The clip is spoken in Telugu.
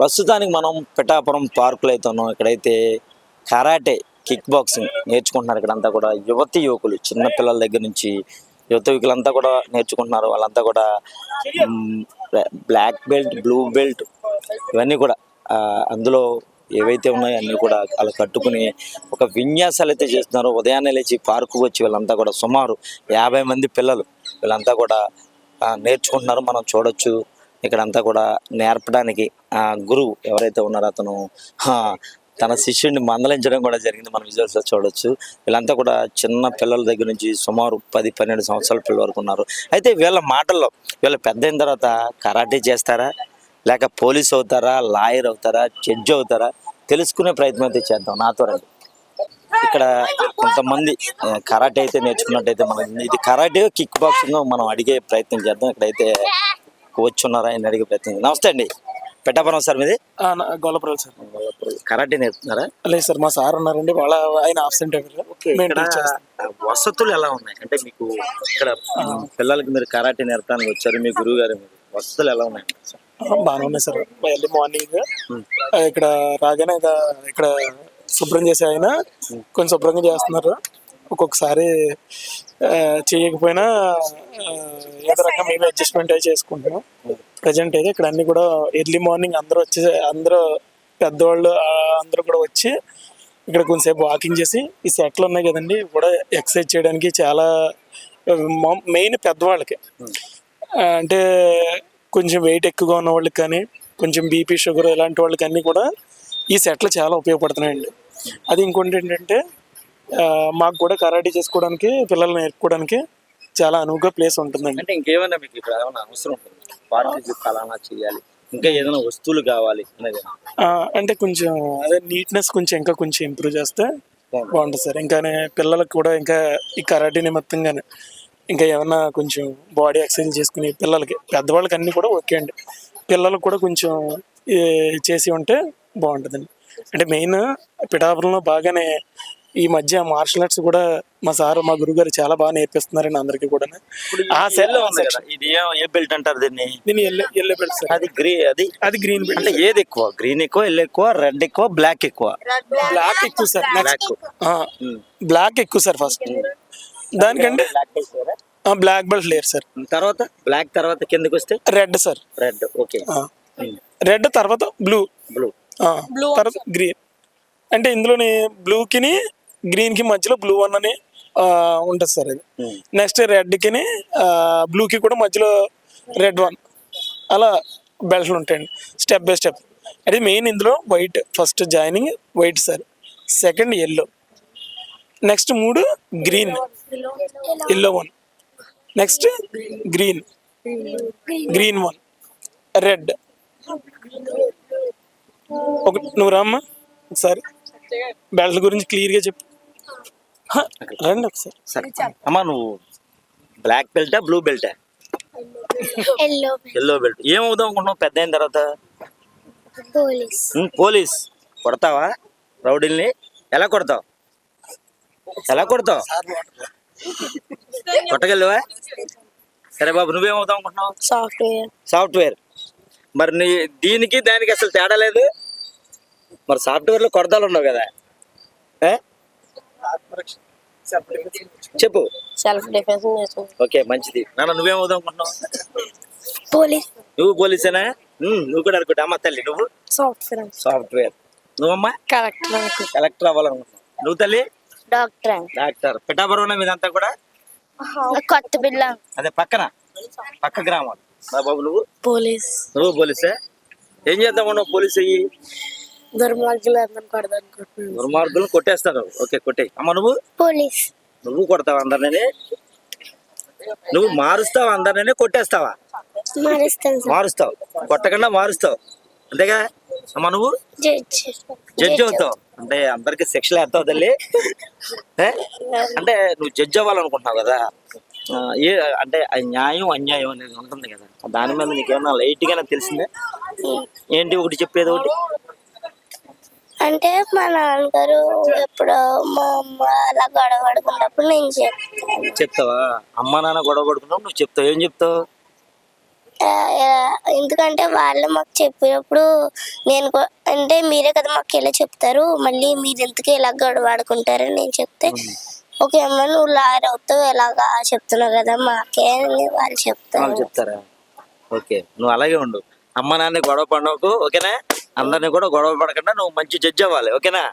ప్రస్తుతానికి మనం పిఠాపురం పార్కులో అయితే ఉన్నాం. ఇక్కడైతే కరాటే, కిక్ బాక్సింగ్ నేర్చుకుంటున్నారు. ఇక్కడంతా కూడా యువతి యువకులు, చిన్న పిల్లల దగ్గర నుంచి యువత యువకులంతా కూడా నేర్చుకుంటున్నారు. వాళ్ళంతా కూడా బ్లాక్ బెల్ట్, బ్లూ బెల్ట్ ఇవన్నీ కూడా అందులో ఏవైతే ఉన్నాయో అన్నీ కూడా వాళ్ళు కట్టుకుని ఒక విన్యాసాలు అయితే చేస్తున్నారు. ఉదయాన్నే లేచి పార్కు వచ్చి వీళ్ళంతా కూడా సుమారు 50 మంది పిల్లలు వీళ్ళంతా కూడా నేర్చుకుంటున్నారు. మనం చూడొచ్చు ఇక్కడంతా కూడా నేర్పడానికి గురువు ఎవరైతే ఉన్నారో అతను తన శిష్యుడిని మందలించడం కూడా జరిగింది. మనం విజువల్స్ చూడొచ్చు. వీళ్ళంతా కూడా చిన్న పిల్లల దగ్గర నుంచి సుమారు 10-12 సంవత్సరాల పిల్లల వరకు ఉన్నారు. అయితే వీళ్ళ మాటల్లో వీళ్ళ పెద్ద అయిన తర్వాత కరాటే చేస్తారా, లేక పోలీస్ అవుతారా, లాయర్ అవుతారా, జడ్జి అవుతారా, తెలుసుకునే ప్రయత్నం అయితే చేద్దాం. నాతో రండి. ఇక్కడ కొంతమంది కరాటే అయితే నేర్చుకున్నట్టయితే మనం ఇది కరాటే కిక్ బాక్సింగ్ మనం అడిగే ప్రయత్నం చేద్దాం. ఇక్కడైతే వచ్చున్నారా ఆయన అడిగే ప్రయత్నం. నమస్తే అండి, పిఠాపురం సార్ మీది? గొల్లపురం సార్. కరాటే నేర్పుతున్నారా? లేదు సార్, మా సార్ ఉన్నారండి, ఆయన ఆబ్సెంట్ వసతులు ఎలా ఉన్నాయి అంటే మీకు ఇక్కడ పిల్లలకి మీరు కరాటే నేర్పడానికి వచ్చారు, మీ గురువు గారు, వసతులు ఎలా ఉన్నాయి? బాగానే ఉన్నాయి సార్. ఎర్లీ మార్నింగ్ ఇక్కడ రాగానే ఇక్కడ శుభ్రం చేసే ఆయన కొంచెం శుభ్రంగా చేస్తున్నారు. ఒక్కొక్కసారి చేయకపోయినా ఏదో రకంగా మేము అడ్జస్ట్మెంట్ అయి చేసుకుంటున్నాం. ప్రజెంట్ అయితే ఇక్కడ అన్ని కూడా ఎర్లీ మార్నింగ్ అందరూ పెద్దవాళ్ళు అందరూ కూడా వచ్చి ఇక్కడ కొంచెంసేపు వాకింగ్ చేసి ఈ సెట్లు ఉన్నాయి కదండి కూడా ఎక్సర్సైజ్ చేయడానికి చాలా మెయిన్ పెద్దవాళ్ళకి, అంటే కొంచెం వెయిట్ ఎక్కువగా ఉన్న వాళ్ళకి కానీ కొంచెం బీపీ షుగర్ ఇలాంటి వాళ్ళకి అన్నీ కూడా ఈ సెట్లు చాలా ఉపయోగపడుతున్నాయండి. అది ఇంకోటి ఏంటంటే మాకు కూడా కరాటే చేసుకోవడానికి పిల్లల్ని నేర్పుకోవడానికి చాలా అనువుగా ప్లేస్ ఉంటుందండి. అంటే ఇంకేమైనా మీకు ఇక్కడ ఏమైనా అవసరం ఉంటుంది, పార్టీ ఫలానా చేయాలి, ఇంకా ఏదైనా వస్తువులు కావాలి అంటే కొంచెం అదే నీట్నెస్ కొంచెం ఇంకా కొంచెం ఇంప్రూవ్ చేస్తే బాగుంటుంది సార్. ఇంకా పిల్లలకు కూడా ఇంకా ఈ కరాటే నిమిత్తంగానే ఇంకా ఏమన్నా కొంచెం బాడీ ఎక్సర్సైజ్ చేసుకుని పిల్లలకి, పెద్దవాళ్ళకి అన్నీ కూడా ఓకే అండి, పిల్లలకు కూడా కొంచెం చేసి ఉంటే బాగుంటుందండి. అంటే మెయిన్ పిఠాపురంలో బాగానే ఈ మధ్య మార్షల్ ఆర్ట్స్ కూడా మా సార్ మా గురుగారు చాలా బాగా నేర్పిస్తున్నారండి అందరికి కూడా. ఇది ఏ బెల్ట్ అంటారు దీన్ని? Yellow belt sir. అది గ్రీన్ బెల్ట్. అంటే ఏది ఎక్కువ? గ్రీన్ ఎక్కువ, ఎల్లో ఎక్కువ, రెడ్ ఎక్కువ, బ్లాక్ ఎక్కువ? బ్లాక్ ఎక్కువ సార్. బ్లాక్ ఎక్కువ సార్ ఫస్ట్. దానికంటే బ్లాక్ బెల్ట్ లేరు సార్. తర్వాత బ్లాక్ తర్వాత కిందకి వస్తే red sir. Red okay. Red తర్వాత బ్లూ తర్వాత గ్రీన్. అంటే ఇందులోని బ్లూకిని గ్రీన్కి మధ్యలో బ్లూ 1 అని ఉంటుంది సార్. అది నెక్స్ట్ రెడ్కి బ్లూకి కూడా మధ్యలో రెడ్ 1 అలా బెల్ట్లు ఉంటాయండి స్టెప్ బై స్టెప్. అది మెయిన్ ఇందులో white first joining white sir, second yellow, next 3 green, yellow 1, next green 1, red. నువ్వు రామ్మా ఒకసారి బెల్ట్ గురించి క్లియర్గా చెప్పు. రండి ఒకసారి. అమ్మా నువ్వు బ్లాక్ బెల్టా బ్లూ బెల్టా? Yellow belt. ఏమవుదాం అనుకుంటున్నావు పెద్ద అయిన తర్వాత? పోలీస్. కొడతావా రౌడీల్ని? ఎలా కొడతావు? కొట్టగలవా? సరే బాబు, నువ్వేమవుతావు అనుకుంటున్నావు? సాఫ్ట్వేర్. మరి దీనికి దానికి అసలు తేడా లేదు. మరి సాఫ్ట్వేర్ లో కొడతాలు ఉన్నావు కదా, చెప్పు. Self defence. ఓకే మంచిది. నాన్న నువ్వేమవుదాం అనుకుంటున్నావు? పోలీస్. నువ్వు పోలీసేనా? నువ్వు కూడా అనుకుంటా. అమ్మ తల్లి నువ్వు? సాఫ్ట్వేర్. నువ్వమ్మా? కలెక్టర్ అవ్వాలనుకుంటున్నావు. నువ్వు తల్లి? డాక్టర్. పిఠాపురం మీదంతా కూడా కొత్త బిల్ల అదే పక్క గ్రామం. బాబు నువ్వు? పోలీస్. నువ్వు పోలీసే. ఏం చేద్దాం నువ్వు పోలీస్ అయ్యి? దుర్మార్గులు కొట్టేస్తారు. ఓకే కొట్టే. అమ్మ నువ్వు? పోలీస్. నువ్వు కొడతావా అందరినీ? నువ్వు మారుస్తావా అందరినీ? కొట్టేస్తావా? మారుస్తావు. కొట్టకుండా మారుస్తావు అంతేగా. అమ్మ నువ్వు? జడ్జి అవుతావు. అంటే అందరికి శిక్షలు వేస్తావు తల్లి. అంటే నువ్వు జడ్జి అవ్వాలనుకుంటున్నావు కదా, అంటే న్యాయం అన్యాయం అనేది ఉంటుంది కదా, దాని మీద నీకేమన్నా లైట్ గానే తెలిసిందే ఏంటి? ఒకటి చెప్పేది ఒకటి. అంటే మా నాన్నగారు ఎప్పుడు మా అమ్మ అలా గొడవ పడుకున్నప్పుడు నేను చెప్తావా? అమ్మ నాన్న గొడవ పడుకున్నప్పుడు నువ్వు చెప్తావు. ఏం చెప్తావు? ఎందుకంటే వాళ్ళు మాకు చెప్పినప్పుడు అంటే మీరే కదా మాకు ఇలా చెప్తారు, మళ్ళీ మీరు ఎందుకు ఇలా గొడవ ఆడుకుంటారని నేను చెప్తే, ఓకే అమ్మ నువ్వు లాయర్ అవుతావు ఎలాగా చెప్తున్నావు కదా మాకే అని వాళ్ళు వాళ్ళు చెప్తారు. చెప్తారా? ఓకే, నువ్వు అలాగే ఉండు. అమ్మ నాన్న గొడవ పడకు, ఓకేనా? అందరినీ కూడా గొడవ పడకుండా నువ్వు మంచి జడ్జి అవ్వాలి, ఓకేనా?